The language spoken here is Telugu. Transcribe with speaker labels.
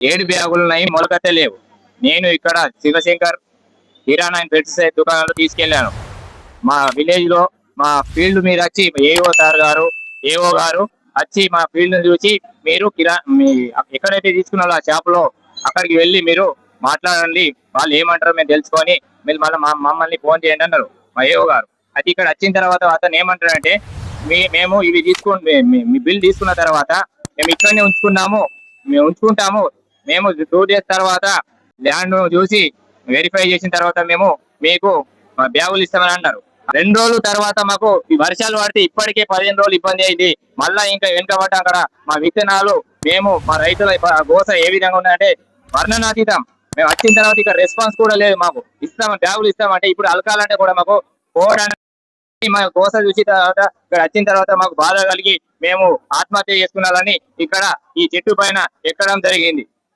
Speaker 1: 7 బ్యాగులున్నాయి, మొలకతే లేవు. నేను ఇక్కడ శివశంకర్ కిరాణా అండ్ పెస్టిసైడ్ దుకాణంలో తీసుకెళ్లాను. మా విలేజ్ లో మా ఫీల్డ్ మీద వచ్చి ఏఓ సార్ గారు, ఏఓ గారు వచ్చి మా ఫీల్డ్ చూసి మీరు మీ ఎక్కడైతే తీసుకున్నారో ఆ షాప్ లో అక్కడికి వెళ్ళి మీరు మాట్లాడండి, వాళ్ళు ఏమంటారో మేము తెలుసుకొని మీరు మళ్ళీ మమ్మల్ని ఫోన్ చేయండి అన్నారు మా ఏఓ గారు. అది ఇక్కడ వచ్చిన తర్వాత అతను ఏమంటారంటే మేము ఇవి తీసుకుని మీ బిల్ తీసుకున్న తర్వాత మేము ఇక్కడనే మేము ఉంచుకుంటాము, మేము 2 days తర్వాత ల్యాండ్ చూసి వెరిఫై చేసిన తర్వాత మేము మీకు బ్యాగులు ఇస్తామని అన్నారు. 2 రోజుల తర్వాత మాకు ఈ వర్షాలు పడితే ఇప్పటికే 15 రోజులు ఇబ్బంది అయింది. మళ్ళా ఇంకా వెనుకబడ్డ అక్కడ మా విత్తనాలు మేము మా రైతుల గోస ఏ విధంగా ఉన్నదంటే వర్ణనాతీతం. మేము వచ్చిన తర్వాత ఇక్కడ రెస్పాన్స్ కూడా లేదు. మాకు బ్యాగులు ఇస్తామంటే ఇప్పుడు అలకాలంటే కూడా మాకు పోవడానికి మా గోస చూసి తర్వాత ఇక్కడ వచ్చిన తర్వాత మాకు బాధ కలిగి మేము ఆత్మహత్య చేసుకున్నారని ఇక్కడ ఈ చెట్టు పైన ఎక్కడం జరిగింది.